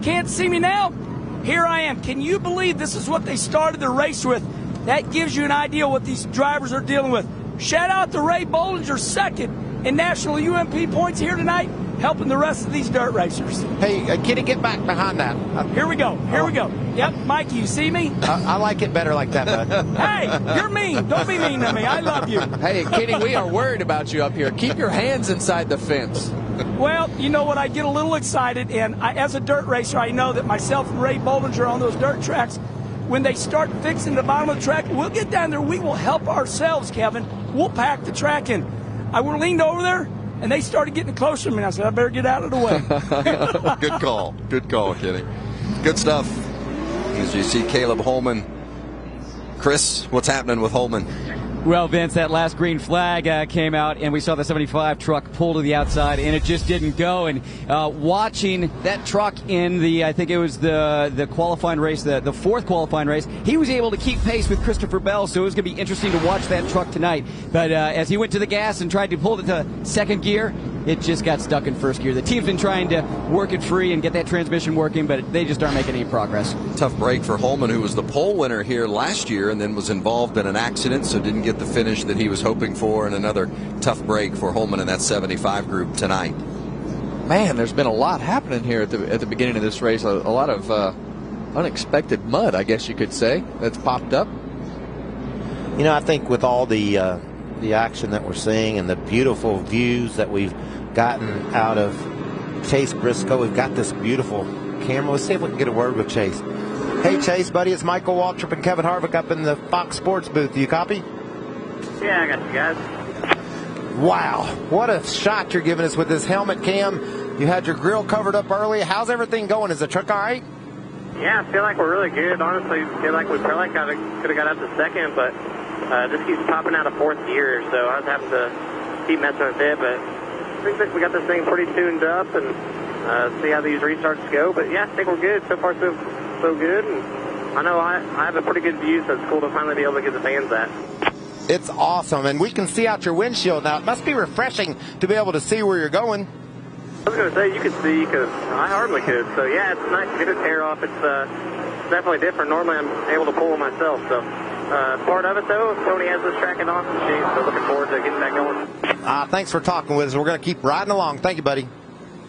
Can't see me now? Here I am. Can you believe this is what they started the race with? That gives you an idea what these drivers are dealing with. Shout out to Ray Bollinger, second in national UMP points here tonight, helping the rest of these dirt racers. Hey, Kitty, get back behind that. Here we go. Here we go. Yep, Mikey, you see me? I like it better like that, bud. Hey, you're mean. Don't be mean to me. I love you. Hey, Kitty, we are worried about you up here. Keep your hands inside the fence. Well, you know what? I get a little excited, and as a dirt racer, I know that myself and Ray Bollinger on those dirt tracks, when they start fixing the bottom of the track, we'll get down there. We will help ourselves, Kevin. We'll pack the track in. I leaned over there, and they started getting closer to me. And I said, I better get out of the way. Good call. Good call, Kenny. Good stuff. As you see Caleb Holman. Chris, what's happening with Holman? Well, Vince, that last green flag came out, and we saw the 75 truck pull to the outside, and it just didn't go. And watching that truck in the, I think it was the qualifying race, the fourth qualifying race, he was able to keep pace with Christopher Bell, so it was going to be interesting to watch that truck tonight. But as he went to the gas and tried to pull it to second gear, it just got stuck in first gear. The team's been trying to work it free and get that transmission working, but they just aren't making any progress. Tough break for Holman, who was the pole winner here last year and then was involved in an accident, so didn't get the finish that he was hoping for, and another tough break for Holman in that 75 group tonight. Man, there's been a lot happening here at the beginning of this race. A lot of unexpected mud, I guess you could say, that's popped up. You know, I think with all the action that we're seeing and the beautiful views that we've gotten out of Chase Briscoe, we've got this beautiful camera. Let's see if we can get a word with Chase. Hey, Chase, buddy, it's Michael Waltrip and Kevin Harvick up in the Fox Sports booth. Do you copy? Yeah, I got you guys. Wow, what a shot you're giving us with this helmet cam. You had your grill covered up early. How's everything going? Is the truck all right? Yeah, I feel like we're really good. Honestly, I feel like we probably could have got up to second, but just keeps popping out of fourth gear, so I was having to keep messing with it. But I think that we got this thing pretty tuned up and see how these restarts go. But yeah, I think we're good. So far, so good. And I know I have a pretty good view, so it's cool to finally be able to get the fans that. It's awesome, and we can see out your windshield now. It must be refreshing to be able to see where you're going. I was going to say, you could see, because I hardly could. So yeah, it's nice to get a tear off. It's definitely different. Normally I'm able to pull myself, so part of it, though, Tony has this track in awesome shape, so looking forward to getting that going. Thanks for talking with us. We're going to keep riding along. Thank you, buddy.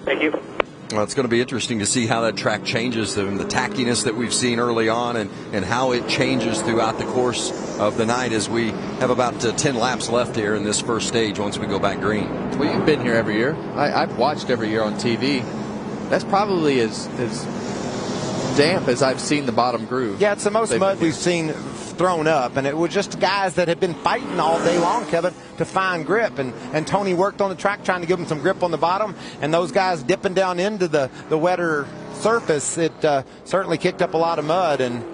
Thank you. Well, it's going to be interesting to see how that track changes, and the tackiness that we've seen early on, and how it changes throughout the course of the night as we have about 10 laps left here in this first stage once we go back green. Well, you've been here every year. I've watched every year on TV. That's probably as damp as I've seen the bottom groove. Yeah, it's the most mud we've seen thrown up, and it was just guys that had been fighting all day long, Kevin, to find grip, and Tony worked on the track trying to give them some grip on the bottom, and those guys dipping down into the wetter surface, it certainly kicked up a lot of mud and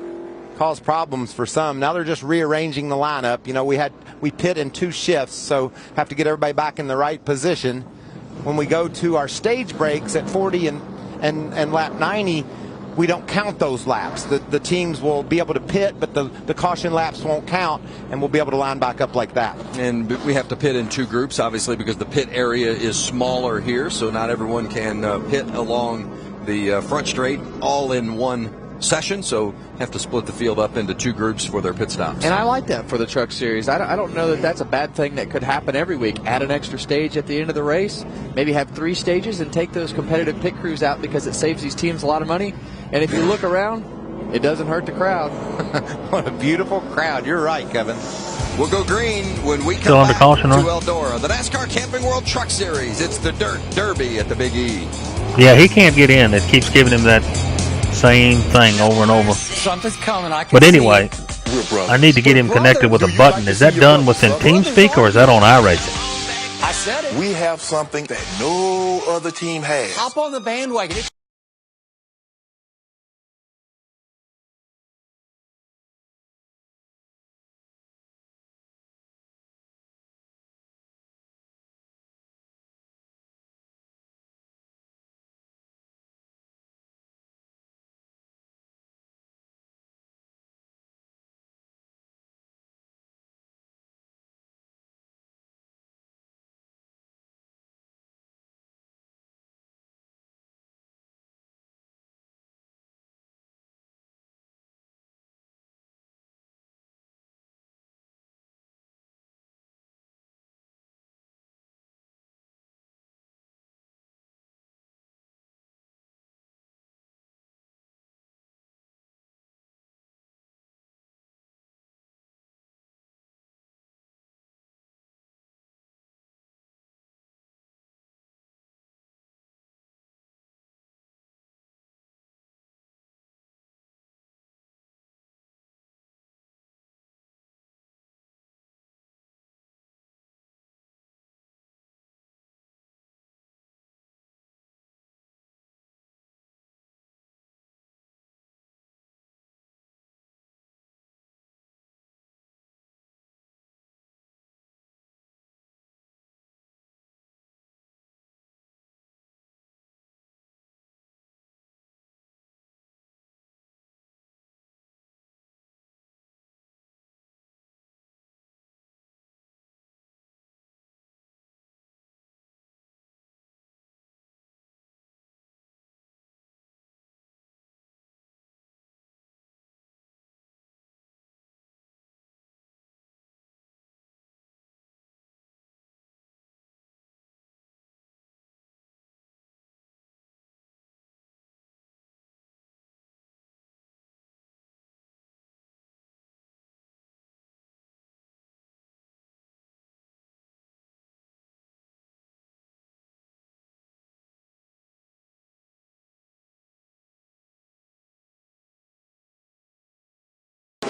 caused problems for some. Now they're just rearranging the lineup. You know, we pit in 2 shifts, so have to get everybody back in the right position. When we go to our stage breaks at 40 and lap 90, we don't count those laps. The teams will be able to pit, but the caution laps won't count, and we'll be able to line back up like that. And we have to pit in 2 groups, obviously, because the pit area is smaller here, so not everyone can pit along the front straight all in one session, so have to split the field up into 2 groups for their pit stops. And I like that for the Truck Series. I don't know that that's a bad thing that could happen every week. Add an extra stage at the end of the race, maybe have 3 stages and take those competitive pit crews out, because it saves these teams a lot of money. And if you look around, it doesn't hurt the crowd. What a beautiful crowd. You're right, Kevin. We'll go green when we come back caution, to Eldora, the NASCAR Camping World Truck Series. It's the Dirt Derby at the Big E. Yeah, he can't get in. It keeps giving him that same thing over and over. Something's coming. But anyway, I need to get him connected with a button. Is that done within TeamSpeak, or is that on iRacing? I said it. We have something that no other team has. Hop on the bandwagon.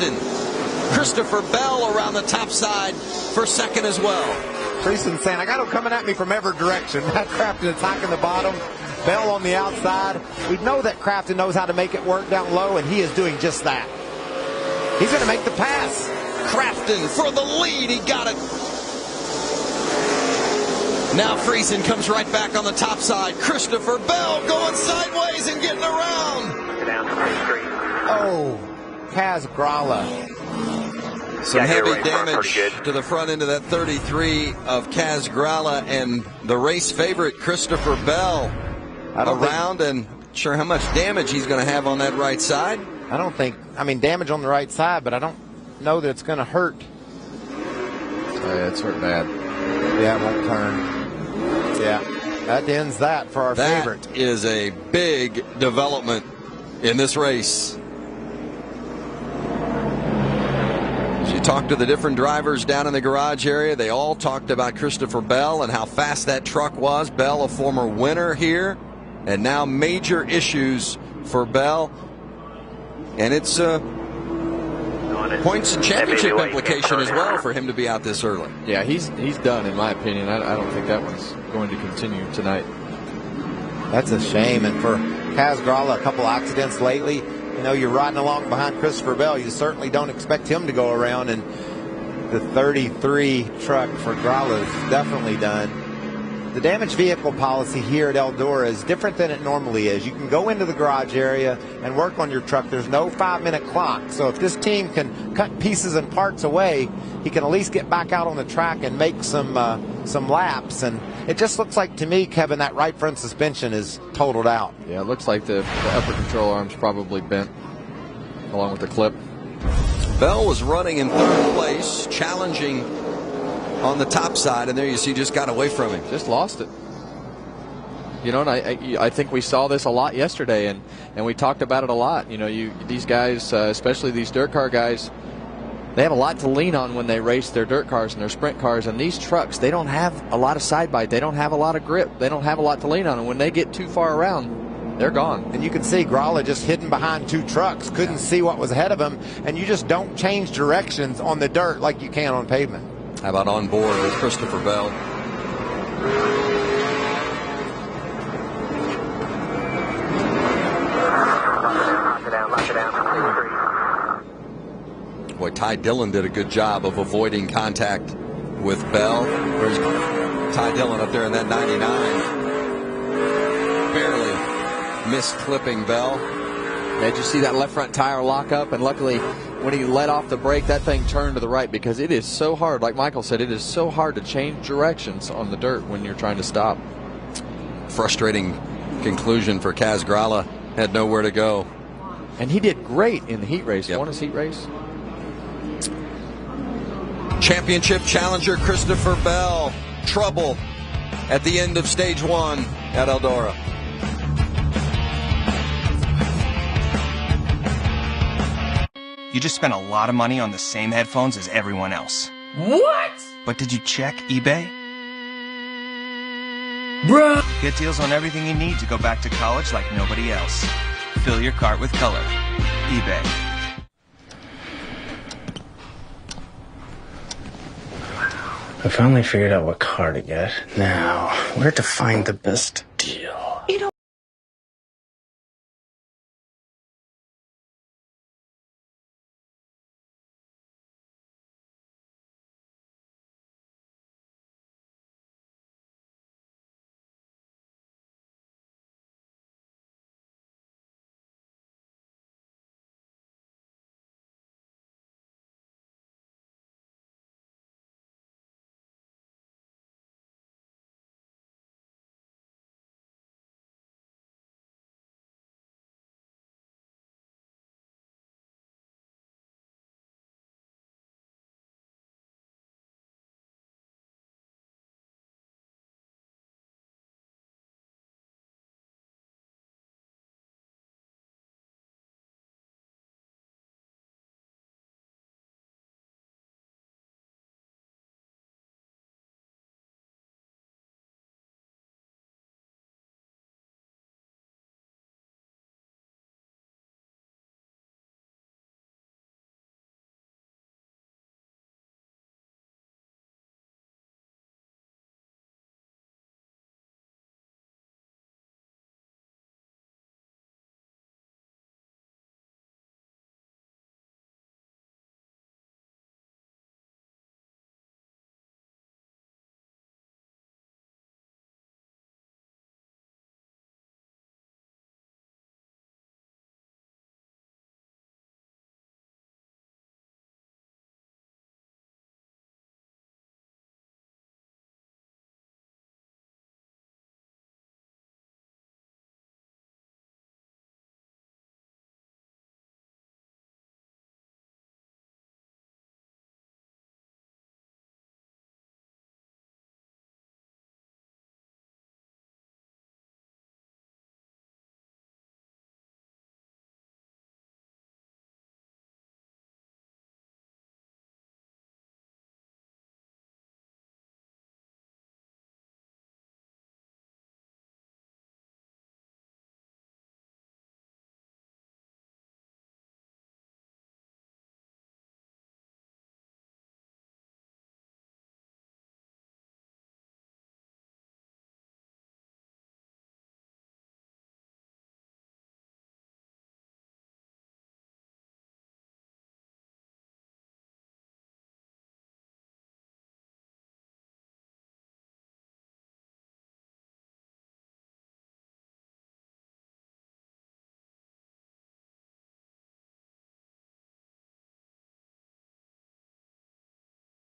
Crafton. Christopher Bell around the top side for second as well. Creason saying, I got them coming at me from every direction. Matt Crafton attacking the bottom, Bell on the outside. We know that Crafton knows how to make it work down low, and he is doing just that. He's going to make the pass. Crafton for the lead. He got it. Now Friesen comes right back on the top side. Christopher Bell going sideways and getting around. Oh, Kaz Gralla. Some heavy damage to the front end of that 33 of Kaz Gralla and the race favorite Christopher Bell around, and sure how much damage he's going to have on that right side. I mean, damage on the right side, but I don't know that it's going to hurt. Oh, yeah, it's hurt bad. Yeah, it won't turn. Yeah, that ends that for our favorite. That is a big development in this race. As you talk to the different drivers down in the garage area, they all talked about Christopher Bell and how fast that truck was. Bell, a former winner here, and now major issues for Bell. And it's points and championship implication as well for him to be out this early. Yeah, he's done, in my opinion. I don't think that one's going to continue tonight. That's a shame. And for Kaz Gralla, a couple accidents lately. You know, you're riding along behind Christopher Bell. You certainly don't expect him to go around. And the 33 truck for Gralla is definitely done. The damaged vehicle policy here at Eldora is different than it normally is. You can go into the garage area and work on your truck. There's no 5-minute clock. So if this team can cut pieces and parts away, he can at least get back out on the track and make some laps. And it just looks like to me, Kevin, that right front suspension is totaled out. Yeah, it looks like the upper control arm's probably bent along with the clip. Bell was running in third place, challenging on the top side, and there you see just got away from him. Just lost it. You know, and I think we saw this a lot yesterday, and we talked about it a lot. You know, these guys, especially these dirt car guys, they have a lot to lean on when they race their dirt cars and their sprint cars. And these trucks, they don't have a lot of side bite. They don't have a lot of grip. They don't have a lot to lean on. And when they get too far around, they're gone. And you can see Gralla just hidden behind two trucks, couldn't see what was ahead of him. And you just don't change directions on the dirt like you can on pavement. How about on board with Christopher Bell? Boy, Ty Dillon did a good job of avoiding contact with Bell. Where's Ty Dillon up there in that 99? Barely missed clipping Bell. Did you see that left front tire lock up? And luckily, when he let off the brake, that thing turned to the right, because it is so hard. Like Michael said, it is so hard to change directions on the dirt when you're trying to stop. Frustrating conclusion for Kaz Gralla. Had nowhere to go. And he did great in the heat race. Yep. Won his heat race. Championship challenger Christopher Bell. Trouble at the end of stage one at Eldora. You just spent a lot of money on the same headphones as everyone else. What? But did you check eBay? Bruh. Get deals on everything you need to go back to college like nobody else. Fill your cart with color. eBay. I finally figured out what car to get. Now, where to find the best deal?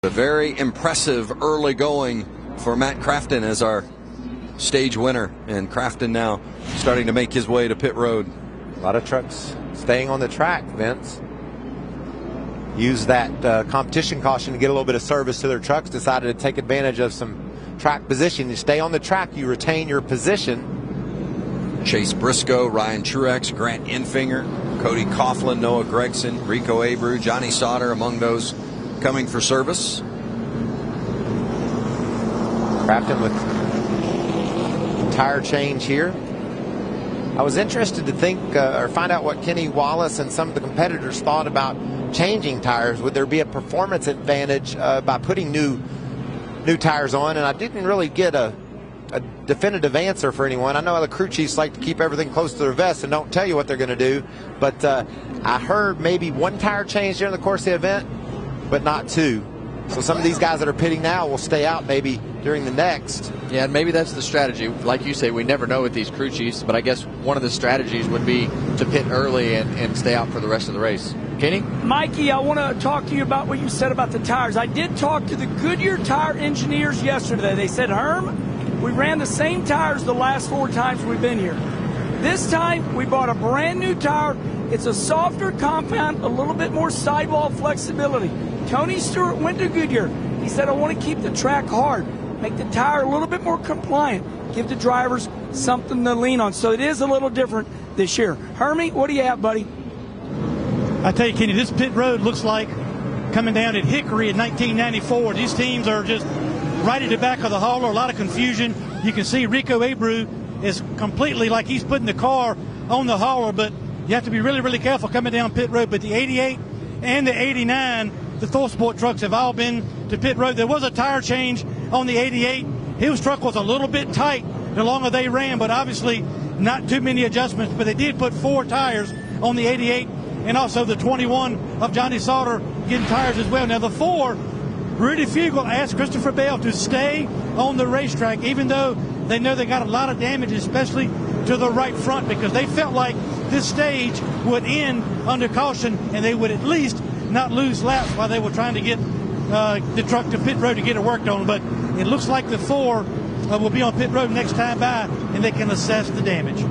A very impressive early going for Matt Crafton as our stage winner, and Crafton now starting to make his way to pit road. A lot of trucks staying on the track, Vince. Use that competition caution to get a little bit of service to their trucks. Decided to take advantage of some track position. You stay on the track, you retain your position. Chase Briscoe, Ryan Truex, Grant Enfinger, Cody Coughlin, Noah Gregson, Rico Abreu, Johnny Sauter among those coming for service. Crafton with tire change here. I was interested to think or find out what Kenny Wallace and some of the competitors thought about changing tires. Would there be a performance advantage by putting new tires on? And I didn't really get a definitive answer for anyone. I know the crew chiefs like to keep everything close to their vest and don't tell you what they're going to do, but I heard maybe one tire change during the course of the event, but not two. So some of these guys that are pitting now will stay out maybe during the next. Yeah, and maybe that's the strategy. Like you say, we never know with these crew chiefs, but I guess one of the strategies would be to pit early and stay out for the rest of the race. Kenny? Mikey, I want to talk to you about what you said about the tires. I did talk to the Goodyear tire engineers yesterday. They said, Herm, we ran the same tires the last 4 times we've been here. This time, we bought a brand new tire. It's a softer compound, a little bit more sidewall flexibility. Tony Stewart went to Goodyear. He said, I want to keep the track hard, make the tire a little bit more compliant, give the drivers something to lean on. So it is a little different this year. Hermie, what do you have, buddy? I tell you, Kenny, this pit road looks like coming down at Hickory in 1994. These teams are just right at the back of the hauler, a lot of confusion. You can see Rico Abreu is completely like he's putting the car on the hauler, but you have to be really, really careful coming down pit road. But the 88 and the 89, the ThorSport trucks have all been to pit road. There was a tire change on the 88. His truck was a little bit tight the longer they ran, but obviously not too many adjustments. But they did put 4 tires on the 88, and also the 21 of Johnny Sauter getting tires as well. Now the 4, Rudy Fugle asked Christopher Bell to stay on the racetrack, even though they know they got a lot of damage, especially to the right front, because they felt like this stage would end under caution and they would at least not lose laps while they were trying to get the truck to pit road to get it worked on. But it looks like the 4 will be on pit road next time by, and they can assess the damage.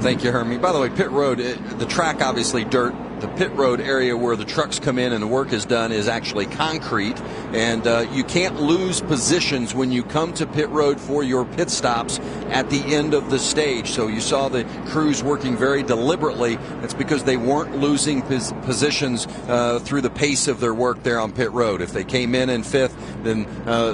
Thank you, Hermie. By the way, pit road, the track obviously dirt. The pit road area where the trucks come in and the work is done is actually concrete, and you can't lose positions when you come to pit road for your pit stops at the end of the stage. So you saw the crews working very deliberately. It's because they weren't losing positions through the pace of their work there on pit road. If they came in 5th, then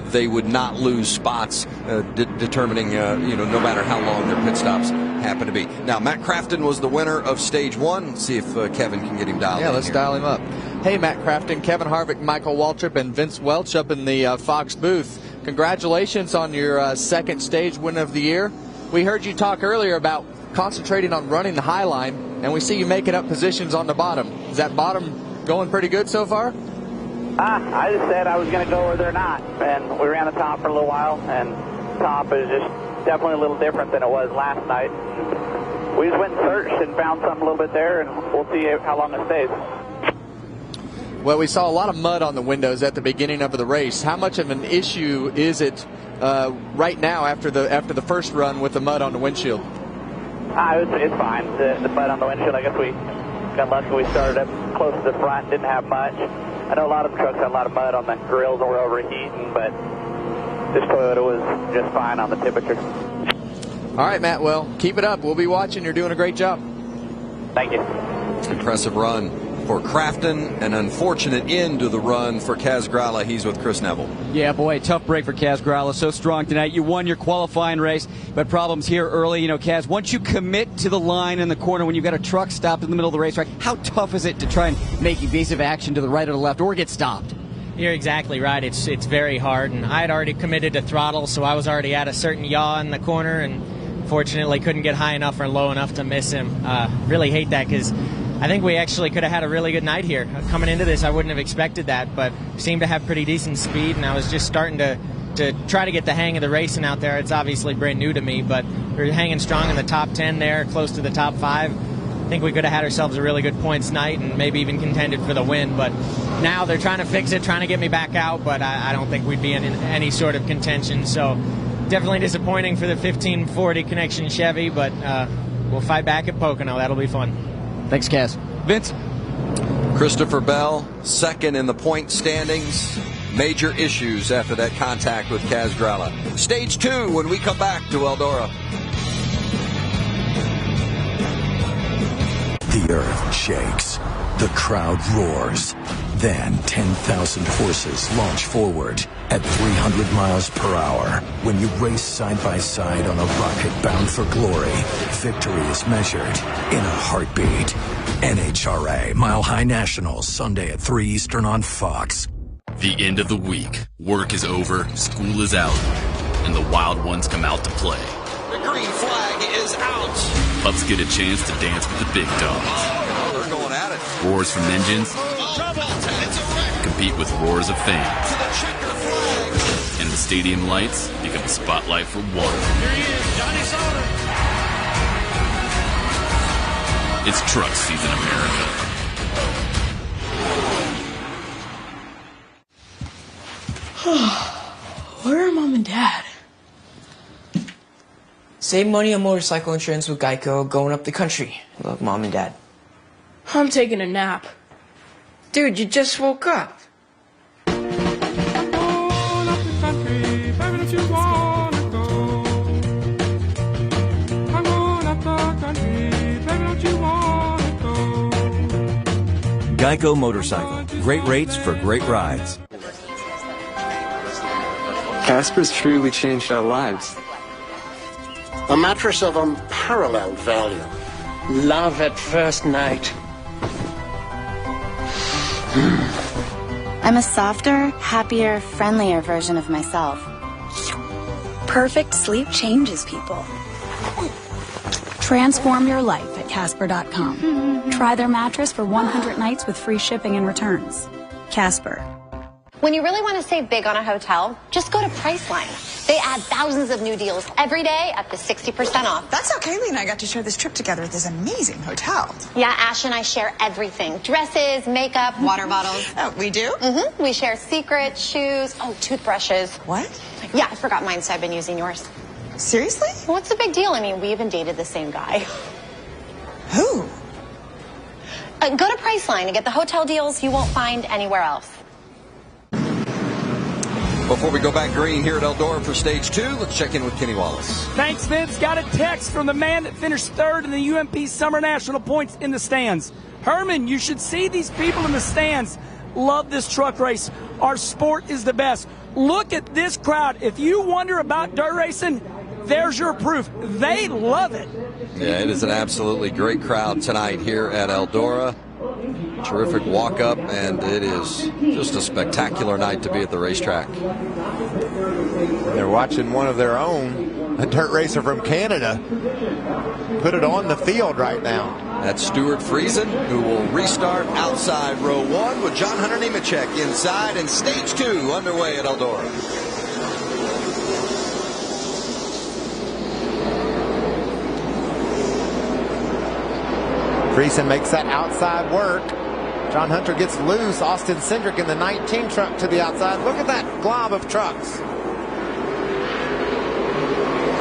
they would not lose spots, determining no matter how long their pit stops happen to be. Now, Matt Crafton was the winner of stage 1. Let's see if Kevin can get him dialed in. Yeah, let's dial him up. Hey, Matt Crafton, Kevin Harvick, Michael Waltrip, and Vince Welch up in the Fox booth. Congratulations on your second stage win of the year. We heard you talk earlier about concentrating on running the high line, and we see you making up positions on the bottom. Is that bottom going pretty good so far? I just said I was going to go where they're not, and we ran the top for a little while, and top is just definitely a little different than it was last night. We just went and searched and found something a little bit there, and we'll see how long it stays. Well, we saw a lot of mud on the windows at the beginning of the race. How much of an issue is it right now after the first run with the mud on the windshield? It's fine. The mud on the windshield, I guess we got lucky. We started up close to the front, didn't have much. I know a lot of trucks had a lot of mud on the grills and were overheating, but this Toyota was just fine on the temperature. All right, Matt. Well, keep it up. We'll be watching. You're doing a great job. Thank you. Impressive run for Crafton. An unfortunate end to the run for Kaz Grala. He's with Chris Neville. Yeah, boy, tough break for Kaz Grala. So strong tonight. You won your qualifying race, but problems here early. Kaz, once you commit to the line in the corner, when you've got a truck stopped in the middle of the racetrack, how tough is it to try and make evasive action to the right or the left or get stopped? You're exactly right. It's very hard, and I had already committed to throttle, so I was already at a certain yaw in the corner, and fortunately couldn't get high enough or low enough to miss him. Really hate that, because I think we actually could have had a really good night here. Coming into this, I wouldn't have expected that, but seemed to have pretty decent speed, and I was just starting to try to get the hang of the racing out there. It's obviously brand new to me, but we're hanging strong in the top 10 there, close to the top 5. think we could have had ourselves a really good points night and maybe even contended for the win. But now they're trying to fix it, trying to get me back out, but I don't think we'd be in any sort of contention. So definitely disappointing for the 1540 Connection Chevy, but we'll fight back at Pocono. That'll be fun. Thanks, Cass. Vince? Christopher Bell, second in the point standings. Major issues after that contact with Kaz Grala. Stage 2 when we come back to Eldora. The earth shakes. The crowd roars. Then 10,000 horses launch forward at 300 miles per hour. When you race side by side on a rocket bound for glory, victory is measured in a heartbeat. NHRA Mile High Nationals, Sunday at 3 Eastern on Fox. The end of the week. Work is over, school is out, and the wild ones come out to play. The green flag is out. Pups get a chance to dance with the big dogs. Oh, they're going at it. Roars from engines compete with roars of fans. And the stadium lights become a spotlight for one. Here he is, Johnny Sauter. It's truck season, America. Where are Mom and Dad? Save money on motorcycle insurance with Geico going up the country. Love, Mom and Dad. I'm taking a nap. Dude, you just woke up. Geico Motorcycle. Great rates for great rides. Casper's truly changed our lives. A mattress of unparalleled value. Love at first night. I'm a softer, happier, friendlier version of myself. Perfect sleep changes people. Transform your life at Casper.com. Try their mattress for 100 nights with free shipping and returns. Casper. When you really want to save big on a hotel, just go to Priceline. They add thousands of new deals every day up to 60% off. That's how Kaylee and I got to share this trip together at this amazing hotel. Yeah, Ash and I share everything. Dresses, makeup, water bottles. Oh, we do? Mm-hmm. We share secrets, shoes, toothbrushes. What? Yeah, I forgot mine, so I've been using yours. Seriously? What's the big deal? I mean, we even dated the same guy. Who? Go to Priceline and get the hotel deals you won't find anywhere else. Before we go back green here at Eldora for stage 2, let's check in with Kenny Wallace. Thanks, Vince. Got a text from the man that finished third in the UMP Summer National Points in the stands. Herman, you should see these people in the stands. Love this truck race. Our sport is the best. Look at this crowd. If you wonder about dirt racing, there's your proof. They love it. Yeah, it is an absolutely great crowd tonight here at Eldora. Terrific walk-up, and it is just a spectacular night to be at the racetrack. They're watching one of their own, a dirt racer from Canada, put it on the field right now. That's Stuart Friesen, who will restart outside row 1 with John Hunter Nemechek inside, and stage 2 underway at Eldora. Friesen makes that outside work. John Hunter gets loose. Austin Cindric in the 19 truck to the outside. Look at that glob of trucks.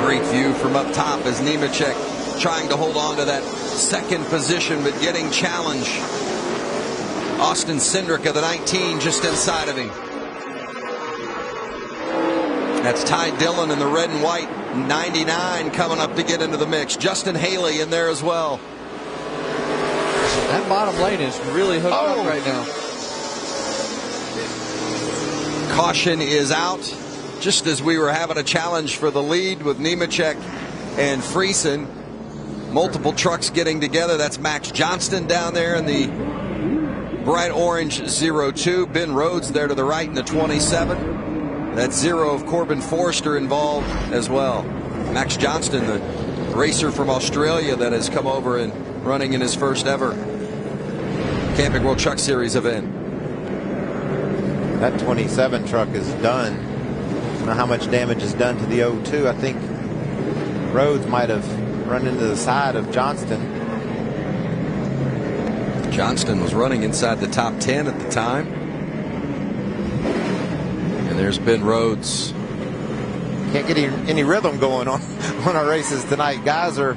Great view from up top as Nemechek trying to hold on to that second position, but getting challenged. Austin Cindric of the 19 just inside of him. That's Ty Dillon in the red and white 99 coming up to get into the mix. Justin Haley in there as well. That bottom lane is really hooked up right now. Caution is out, just as we were having a challenge for the lead with Nemechek and Friesen. Multiple trucks getting together. That's Max Johnston down there in the bright orange 02. Ben Rhodes there to the right in the 27. That 0 of Corbin Forster involved as well. Max Johnston, the racer from Australia that has come over and running in his first ever Camping World Truck Series event. That 27 truck is done. I don't know how much damage is done to the 02. I think Rhodes might have run into the side of Johnston. Johnston was running inside the top 10 at the time. And there's Ben Rhodes. Can't get any rhythm going on our races tonight. Guys are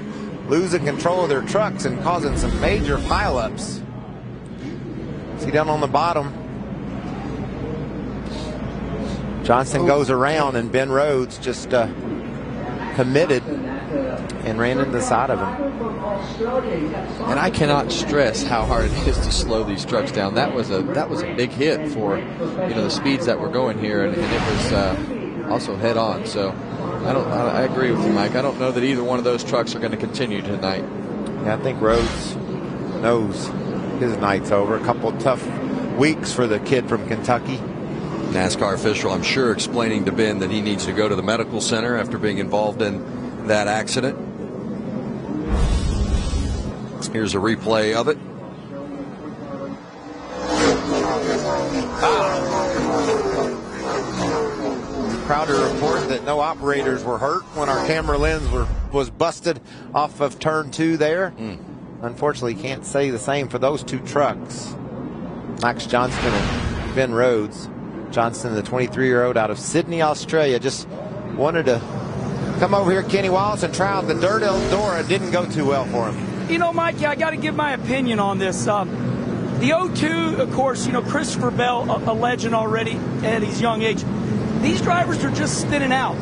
losing control of their trucks and causing some major pileups. See down on the bottom, Johnston goes around and Ben Rhodes just committed and ran into the side of him. And I cannot stress how hard it is to slow these trucks down. That was a big hit for the speeds that were going here, and it was also head on. So I agree with you, Mike. I don't know that either one of those trucks are going to continue tonight. Yeah, I think Rhodes knows his night's over. A couple tough weeks for the kid from Kentucky. NASCAR official, I'm sure, explaining to Ben that he needs to go to the medical center after being involved in that accident. Here's a replay of it. Proud to report that no operators were hurt when our camera lens was busted off of turn 2 there. Unfortunately, can't say the same for those two trucks. Max Johnston and Ben Rhodes. Johnston, the 23-year-old out of Sydney, Australia, just wanted to come over here, Kenny Wallace, and try out the dirt Eldora. Didn't go too well for him. You know, Mikey, I got to give my opinion on this. The 02, of course, Christopher Bell, a legend already at his young age. These drivers are just spinning out.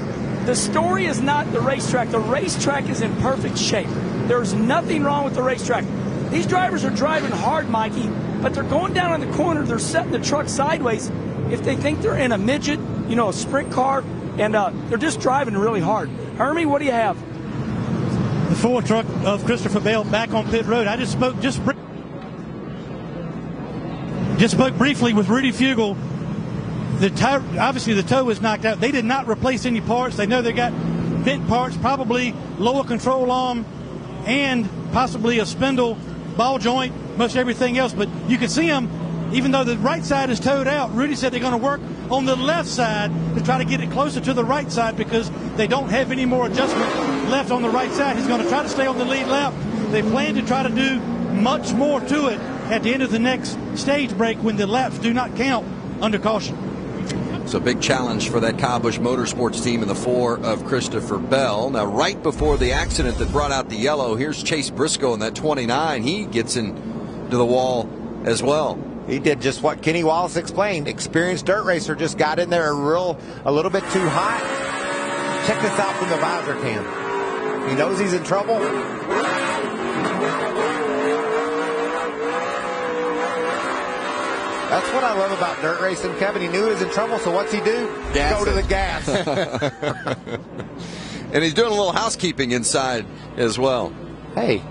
The story is not the racetrack. The racetrack is in perfect shape. There's nothing wrong with the racetrack. These drivers are driving hard, Mikey, but they're going down on the corner. They're setting the truck sideways. If they think they're in a midget, a sprint car, and they're just driving really hard. Hermie, what do you have? The Ford truck of Christopher Bell back on pit road. I just spoke briefly with Rudy Fugel. Obviously the toe was knocked out. They did not replace any parts. They know they got bent parts, probably lower control arm, and possibly a spindle, ball joint, much everything else. But you can see them. Even though the right side is towed out, Rudy said they're going to work on the left side to try to get it closer to the right side because they don't have any more adjustment left on the right side. He's going to try to stay on the lead lap. They plan to try to do much more to it at the end of the next stage break when the laps do not count under caution. It's a big challenge for that Kyle Busch Motorsports team in the 4 of Christopher Bell. Now, right before the accident that brought out the yellow, here's Chase Briscoe in that 29. He gets into the wall as well. He did just what Kenny Wallace explained. Experienced dirt racer just got in there a little bit too hot. Check this out from the visor cam. He knows he's in trouble. That's what I love about dirt racing, Kevin. He knew he was in trouble, so what's he do? Go to the gas. And he's doing a little housekeeping inside as well. Hey.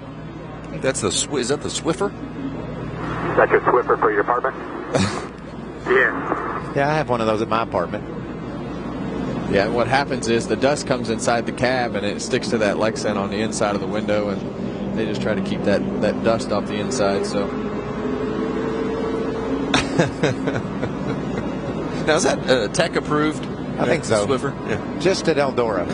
Is that the Swiffer? Is that your Swiffer for your apartment? Yeah. Yeah, I have one of those at my apartment. Yeah, what happens is the dust comes inside the cab and it sticks to that Lexan on the inside of the window, and they just try to keep that dust off the inside. So now, is that tech approved? I think so. Swiffer? Yeah. Just at Eldora.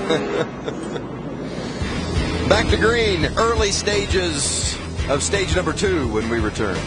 Back to green, early stages of stage number 2 when we return.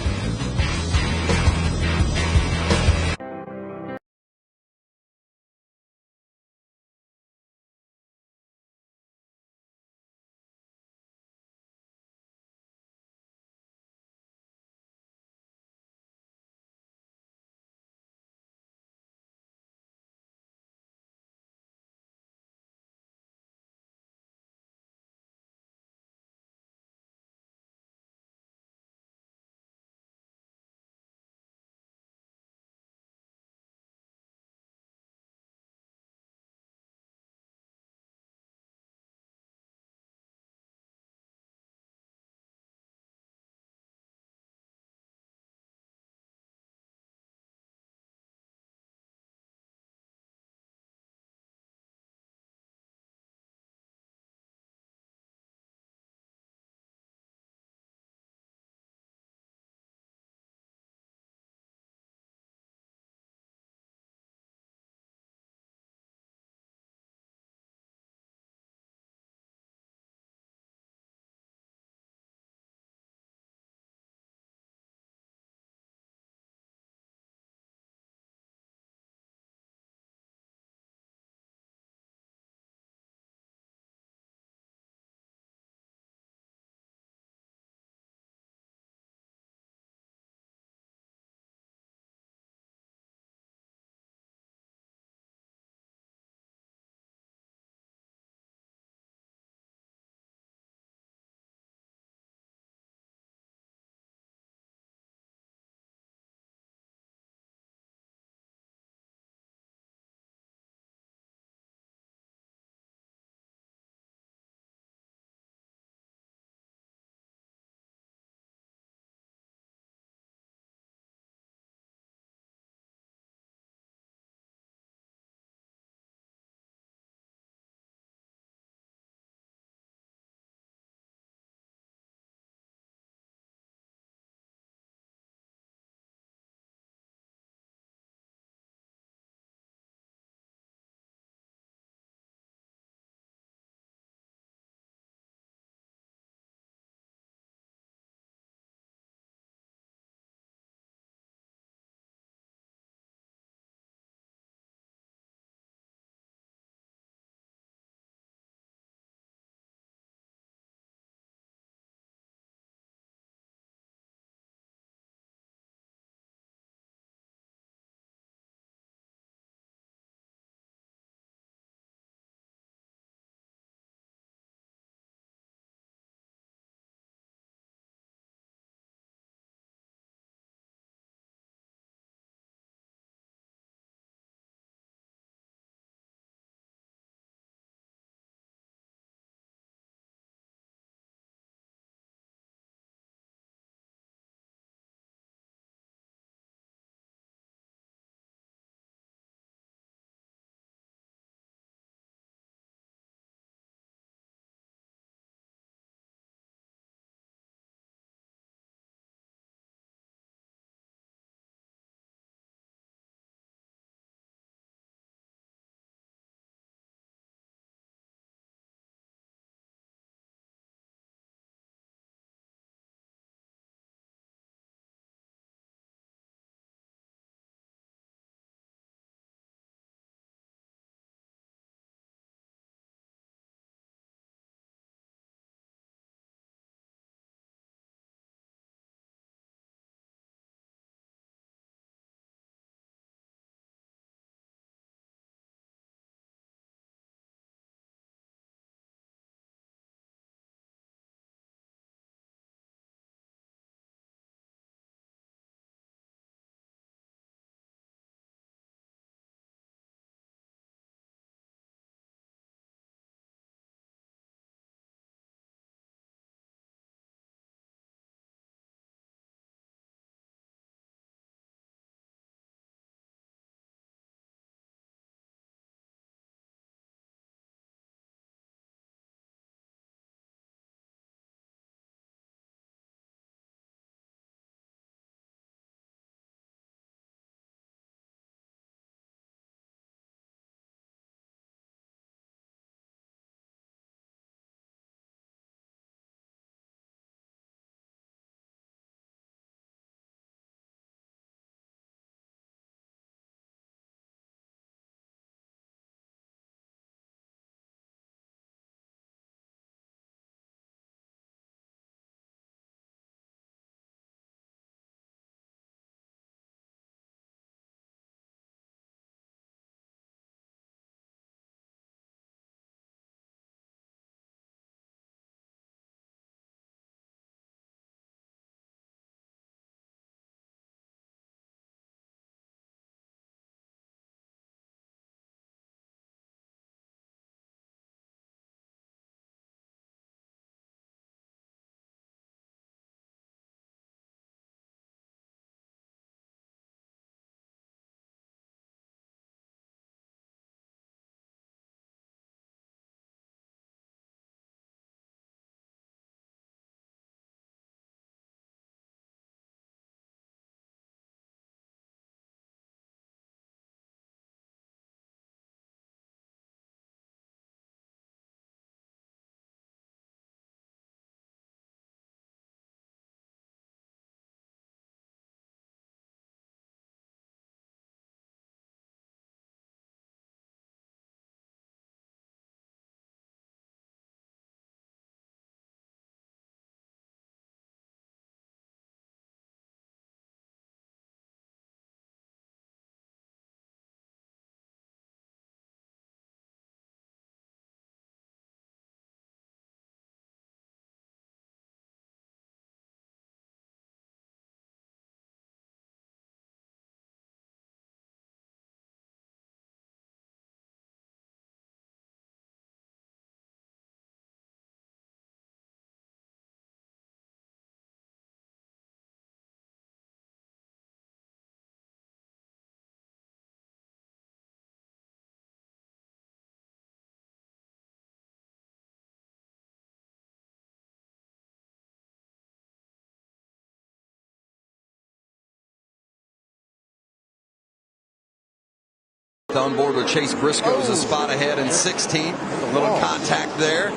on board with Chase Briscoe's a spot ahead in 16th. A little contact there.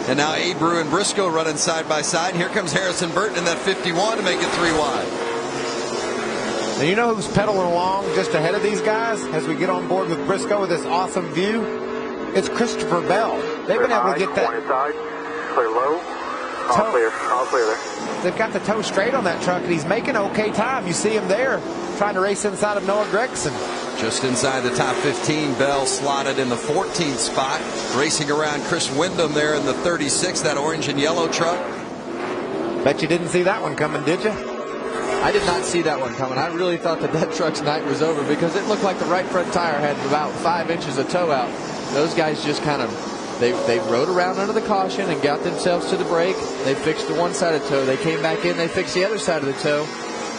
And now Abreu and Briscoe running side by side. And here comes Harrison Burton in that 51 to make it 3 wide. And you know who's pedaling along just ahead of these guys as we get on board with Briscoe with this awesome view? It's Christopher Bell. They've been able to get that. Clear low. All clear. All clear there. They've got the toe straight on that truck, and he's making okay time. You see him there trying to race inside of Noah Gregson. Just inside the top 15, Bell slotted in the 14th spot, racing around Chris Wyndham there in the 36, that orange and yellow truck. Bet you didn't see that one coming, did you? I did not see that one coming. I really thought that truck's night was over because it looked like the right front tire had about 5 inches of toe out. Those guys just kind of, they rode around under the caution and got themselves to the brake. They fixed the one side of the toe. They came back in, they fixed the other side of the toe.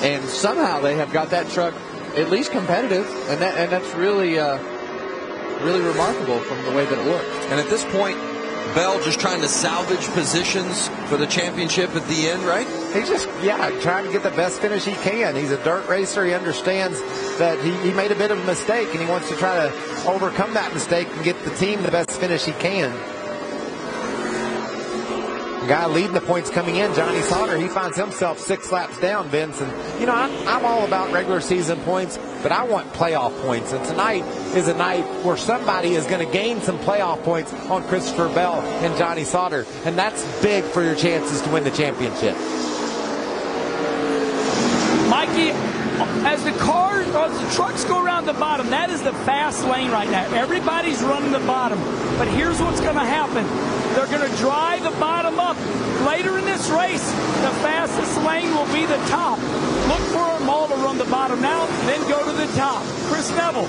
And somehow they have got that truck at least competitive. And that's really, really remarkable from the way that it looked. And at this point, Bell just trying to salvage positions for the championship at the end, right? He's just, trying to get the best finish he can. He's a dirt racer. He understands that he made a bit of a mistake, and he wants to try to overcome that mistake and get the team the best finish he can. The guy leading the points coming in, Johnny Sauter, he finds himself 6 laps down, Vince. And, you know, I'm all about regular season points, but I want playoff points. And tonight is a night where somebody is going to gain some playoff points on Christopher Bell and Johnny Sauter. And that's big for your chances to win the championship. Mikey, as the trucks go around the bottom, that is the fast lane right now. Everybody's running the bottom. But here's what's going to happen. They're going to drive the bottom up. Later in this race, the fastest lane will be the top. Look for them all to run the bottom now, then go to the top. Chris Neville.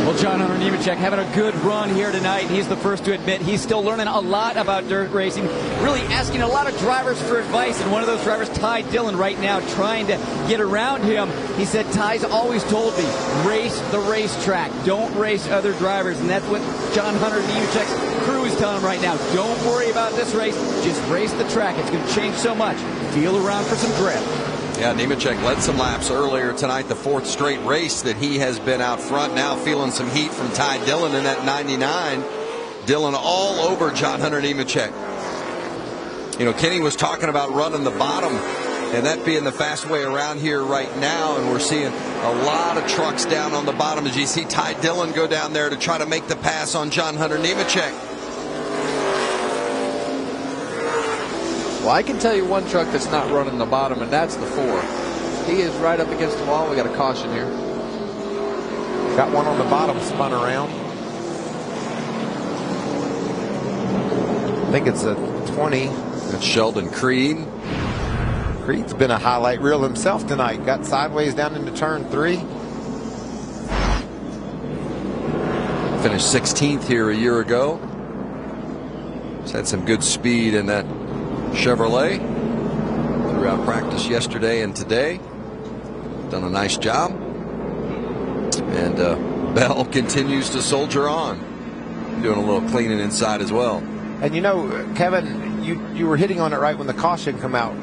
Well, John Hunter Nemechek having a good run here tonight. He's the first to admit he's still learning a lot about dirt racing, really asking a lot of drivers for advice. And one of those drivers, Ty Dillon, right now trying to get around him. He said, Ty's always told me, race the racetrack. Don't race other drivers. And that's what John Hunter Nemechek's crew is telling him right now. Don't worry about this race. Just race the track. It's going to change so much. Feel around for some grip. Yeah, Nemechek led some laps earlier tonight, the 4th straight race that he has been out front. Now feeling some heat from Ty Dillon in that 99. Dillon all over John Hunter Nemechek. You know, Kenny was talking about running the bottom and that being the fast way around here right now, and we're seeing a lot of trucks down on the bottom as you see Ty Dillon go down there to try to make the pass on John Hunter Nemechek. Well, I can tell you one truck that's not running the bottom, and that's the 4. He is right up against the wall. We got a caution here. Got one on the bottom spun around. I think it's a 20. That's Sheldon Creed. Creed's been a highlight reel himself tonight. Got sideways down into turn 3. Finished 16th here a year ago. He's had some good speed in that Chevrolet throughout practice yesterday and today. Done a nice job. And Bell continues to soldier on, doing a little cleaning inside as well. And you know, Kevin, you were hitting on it right when the caution come out.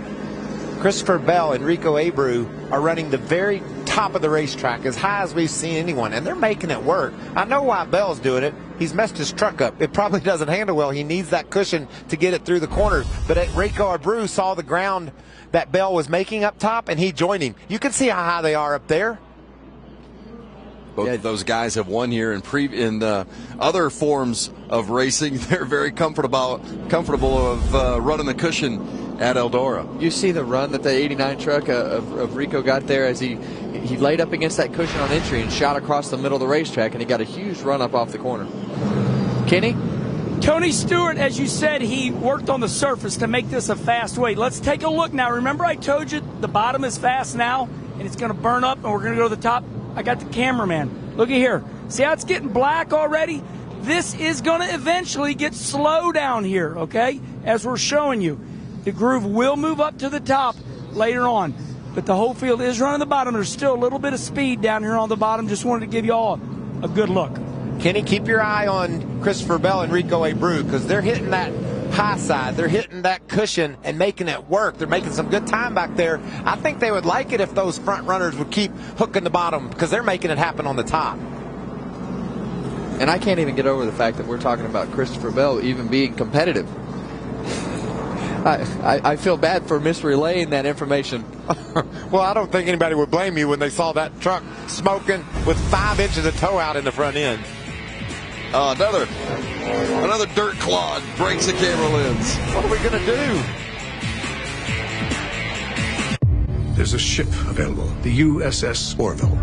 Christopher Bell and Rico Abreu are running the very top of the racetrack, as high as we've seen anyone, and they're making it work. I know why Bell's doing it. He's messed his truck up. It probably doesn't handle well. He needs that cushion to get it through the corners. But Rico Abreu saw the ground that Bell was making up top, and he joined him. You can see how high they are up there. Both of those guys have won here in other forms of racing. They're very comfortable of running the cushion at Eldora. You see the run that the 89 truck of Rico got there as he laid up against that cushion on entry and shot across the middle of the racetrack, and he got a huge run up off the corner. Kenny? Tony Stewart, as you said, he worked on the surface to make this a fast way. Let's take a look now. Remember I told you the bottom is fast now, and it's going to burn up, and we're going to go to the top. I got the cameraman. Look at here. See how it's getting black already? This is going to eventually get slow down here, okay, as we're showing you. The groove will move up to the top later on, but the whole field is running the bottom. There's still a little bit of speed down here on the bottom. Just wanted to give you all a good look. Kenny, keep your eye on Christopher Bell and Rico Abreu, because they're hitting that high side. They're hitting that cushion and making it work. They're making some good time back there. I think they would like it if those front runners would keep hooking the bottom, because they're making it happen on the top. And I can't even get over the fact that we're talking about Christopher Bell even being competitive. I feel bad for misrelaying that information. Well, I don't think anybody would blame you when they saw that truck smoking with 5 inches of tow out in the front end. Another dirt clod breaks the camera lens. What are we going to do? There's a ship available, the USS Orville.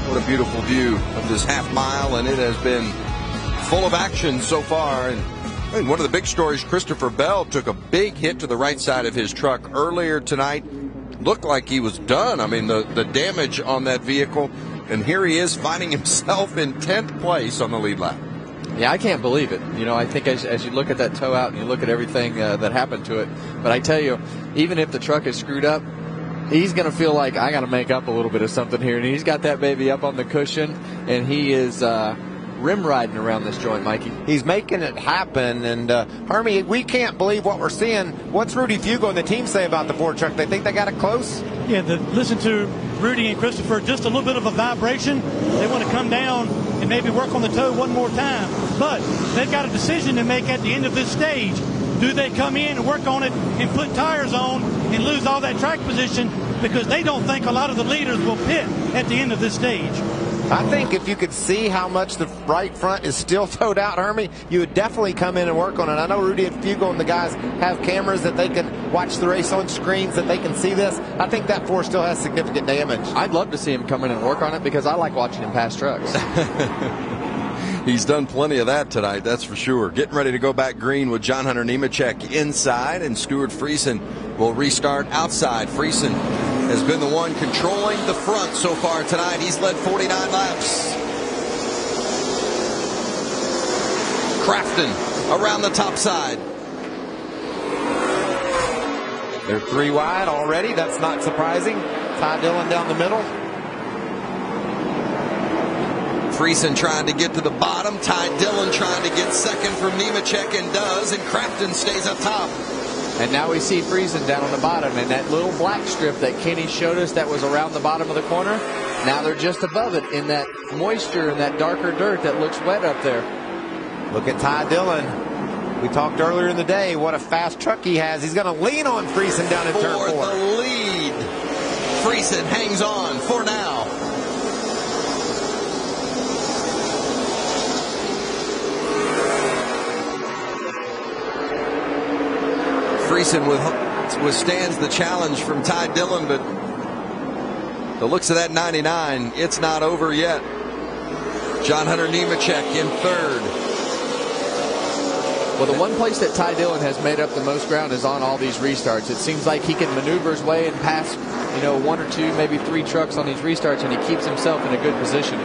What a beautiful view of this half mile, and it has been full of action so far. And one of the big stories, Christopher Bell took a big hit to the right side of his truck earlier tonight. Looked like he was done. I mean, the damage on that vehicle. And here he is finding himself in 10th place on the lead lap. Yeah, I can't believe it. You know, I think as you look at that tow out and you look at everything that happened to it, but I tell you, even if the truck is screwed up, he's going to feel like I got to make up a little bit of something here. And he's got that baby up on the cushion, and he is rim riding around this joint, Mikey. He's making it happen. And Hermie, we can't believe what we're seeing. What's Rudy Fugo and the team say about the Ford truck? They think they got it close? Yeah, listen to Rudy and Christopher, just a little bit of a vibration. They want to come down and maybe work on the toe one more time. But they've got a decision to make at the end of this stage. Do they come in and work on it and put tires on and lose all that track position, because they don't think a lot of the leaders will pit at the end of this stage? I think if you could see how much the right front is still towed out, Hermie, you would definitely come in and work on it. I know Rudy and Fugo and the guys have cameras that they can watch the race on screens, that they can see this. I think that Ford still has significant damage. I'd love to see him come in and work on it, because I like watching him pass trucks. He's done plenty of that tonight, that's for sure. Getting ready to go back green with John Hunter Nemechek inside, and Stuart Friesen will restart outside. Friesen has been the one controlling the front so far tonight. He's led 49 laps. Crafton around the top side. They're 3 wide already. That's not surprising. Ty Dillon down the middle. Friesen trying to get to the bottom. Ty Dillon trying to get second from Nemechek, and does, and Crafton stays up top. And now we see Friesen down on the bottom, and that little black strip that Kenny showed us that was around the bottom of the corner, now they're just above it in that moisture and that darker dirt that looks wet up there. Look at Ty Dillon. We talked earlier in the day what a fast truck he has. He's going to lean on Friesen down in turn 4. For the lead. Friesen hangs on for now. Friesen withstands the challenge from Ty Dillon, but the looks of that 99, it's not over yet. John Hunter Nemechek in third. Well, the one place that Ty Dillon has made up the most ground is on all these restarts. It seems like he can maneuver his way and pass, 1 or 2, maybe 3 trucks on these restarts, and he keeps himself in a good position.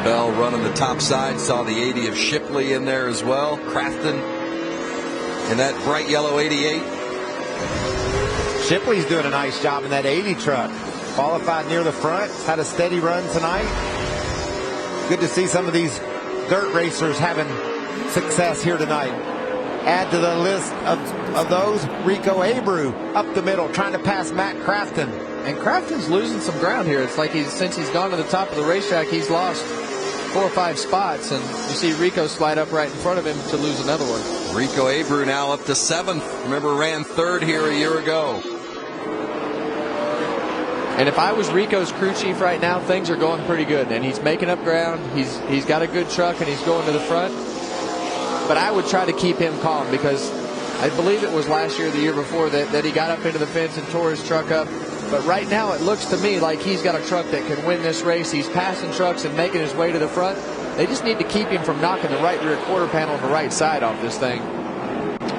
Bell running the top side, saw the 80 of Shipley in there as well. Crafton in that bright yellow 88. Shipley's doing a nice job in that 80 truck. Qualified near the front, had a steady run tonight. Good to see some of these dirt racers having success here tonight. Add to the list of those, Rico Abreu up the middle, trying to pass Matt Crafton. And Crafton's losing some ground here. It's like since he's gone to the top of the racetrack, he's lost 4 or 5 spots, and you see Rico slide up right in front of him to lose another one. Rico Abreu now up to 7th. Remember, ran 3rd here a year ago. And if I was Rico's crew chief right now, things are going pretty good, and he's making up ground. He's got a good truck, and he's going to the front. But I would try to keep him calm, because I believe it was last year or the year before that he got up into the fence and tore his truck up. But right now it looks to me like he's got a truck that can win this race. He's passing trucks and making his way to the front. They just need to keep him from knocking the right rear quarter panel on the right side off this thing.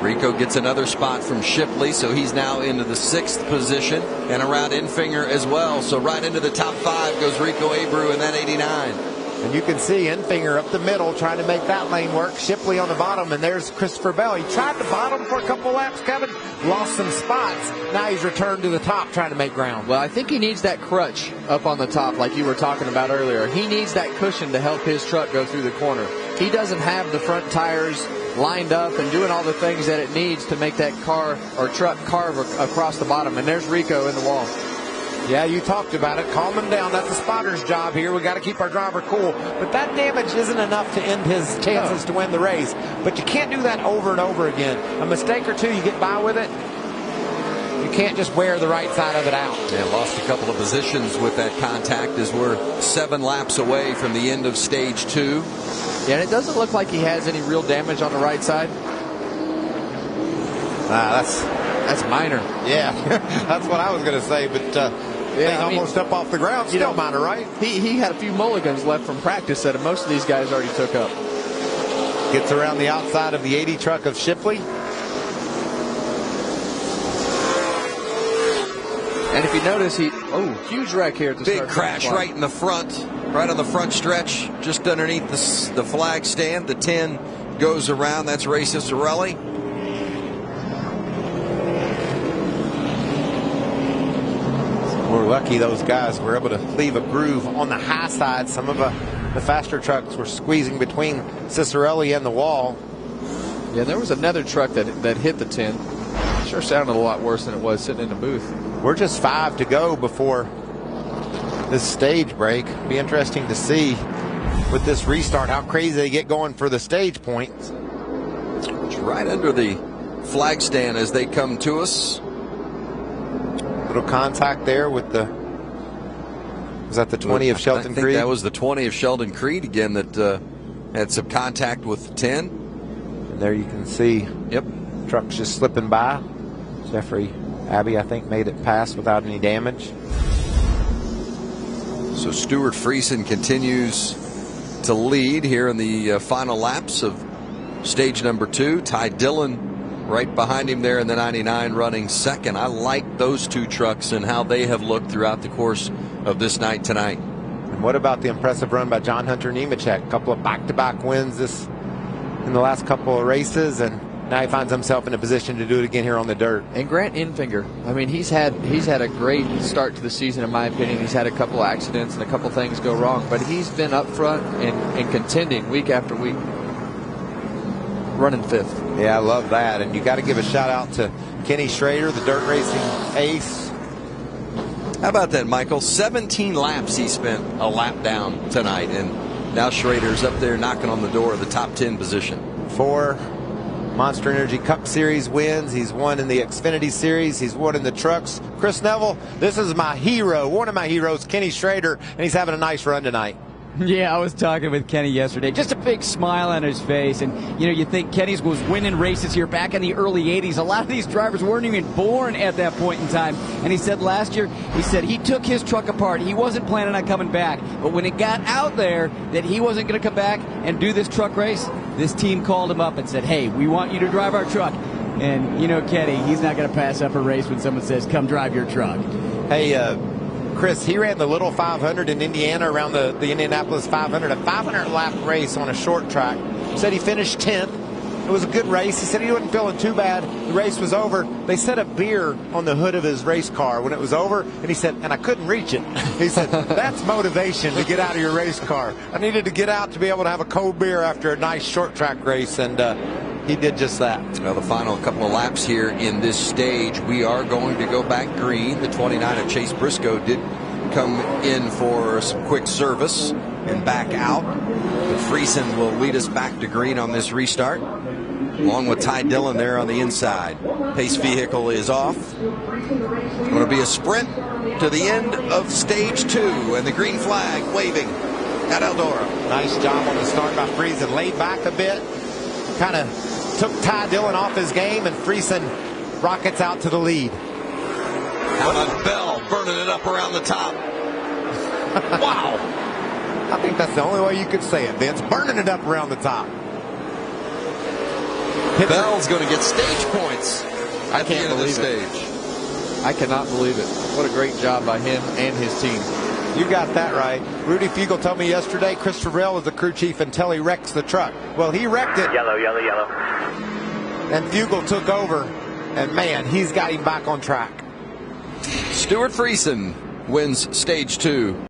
Rico gets another spot from Shipley, so he's now into the 6th position, and around Enfinger as well. So right into the top 5 goes Rico Abreu in that 89. And you can see Enfinger up the middle trying to make that lane work. Shipley on the bottom, and there's Christopher Bell. He tried the bottom for a couple laps, Kevin. Lost some spots. Now he's returned to the top trying to make ground. Well, I think he needs that crutch up on the top like you were talking about earlier. He needs that cushion to help his truck go through the corner. He doesn't have the front tires lined up and doing all the things that it needs to make that car or truck carve across the bottom. And there's Rico in the wall. Yeah, you talked about it. Calm him down. That's the spotter's job here. We got to keep our driver cool. But that damage isn't enough to end his chances to win the race. But you can't do that over and over again. A mistake or two, you get by with it. You can't just wear the right side of it out. Yeah, lost a couple of positions with that contact as we're 7 laps away from the end of stage 2. Yeah, and it doesn't look like he has any real damage on the right side. That's minor. Yeah, that's what I was going to say. But almost up off the ground. Still minor, right? He had a few mulligans left from practice that most of these guys already took up. Gets around the outside of the 80 truck of Shipley. And if you notice, huge wreck here at the big crash right in the front, right on the front stretch, just underneath the flag stand. The 10 goes around. That's Ray Cicerelli. We're lucky those guys were able to leave a groove on the high side. Some of the faster trucks were squeezing between Cicerelli and the wall. Yeah, there was another truck that hit the 10. Sure sounded a lot worse than it was sitting in the booth. We're just 5 to go before this stage break. Be interesting to see with this restart how crazy they get going for the stage points. It's right under the flag stand as they come to us. Little contact there with the, was that the 20 of Shelton Creed? That was the 20 of Sheldon Creed again that had some contact with 10. And there you can see, trucks just slipping by. Jeffrey Abbey, I think, made it past without any damage. So Stuart Friesen continues to lead here in the final laps of stage number 2. Ty Dillon right behind him there in the 99 running second. I like those 2 trucks and how they have looked throughout the course of this night tonight. And what about the impressive run by John Hunter Nemechek? A couple of back-to-back wins in the last couple of races, and now he finds himself in a position to do it again here on the dirt. And Grant Enfinger, I mean, he's had a great start to the season in my opinion. He's had a couple of accidents and a couple things go wrong, but he's been up front and contending week after week, running 5th. Yeah, I love that. And you got to give a shout out to Kenny Schrader, the dirt racing ace. How about that, Michael? 17 laps he spent a lap down tonight, and now Schrader's up there knocking on the door of the top 10 position. 4 Monster Energy Cup Series wins. He's won in the Xfinity Series. He's won in the trucks. Chris Neville, this is my hero, one of my heroes, Kenny Schrader, and he's having a nice run tonight. Yeah, I was talking with Kenny yesterday. Just a big smile on his face. And, you think Kenny's was winning races here back in the early 80s. A lot of these drivers weren't even born at that point in time. And he said last year, he took his truck apart. He wasn't planning on coming back. But when it got out there that he wasn't going to come back and do this truck race, this team called him up and said, hey, we want you to drive our truck. And, Kenny, he's not going to pass up a race when someone says, come drive your truck. Hey, Chris, he ran the Little 500 in Indiana around the Indianapolis 500, a 500 lap race on a short track. Said he finished 10th. It was a good race. He said he wasn't feeling too bad. The race was over. They set a beer on the hood of his race car when it was over, and he said, and I couldn't reach it. He said, that's motivation to get out of your race car. I needed to get out to be able to have a cold beer after a nice short track race, and he did just that. Well, the final couple of laps here in this stage, we are going to go back green. The 29 of Chase Briscoe did come in for some quick service and back out. But Friesen will lead us back to green on this restart, along with Ty Dillon there on the inside. Pace vehicle is off. Going to be a sprint to the end of stage 2, and the green flag waving at Eldora. Nice job on the start by Friesen. Laid back a bit, kind of took Ty Dillon off his game, and Friesen rockets out to the lead. How about Bell burning it up around the top? Wow. I think that's the only way you could say it, Vince. Burning it up around the top. Bell's going to get stage points at the end of the stage. I cannot believe it. What a great job by him and his team. You got that right. Rudy Fugel told me yesterday Christopher Bell was the crew chief until he wrecks the truck. Well, he wrecked it. Yellow, yellow, yellow. And Fugel took over, and man, he's got him back on track. Stuart Friesen wins stage 2.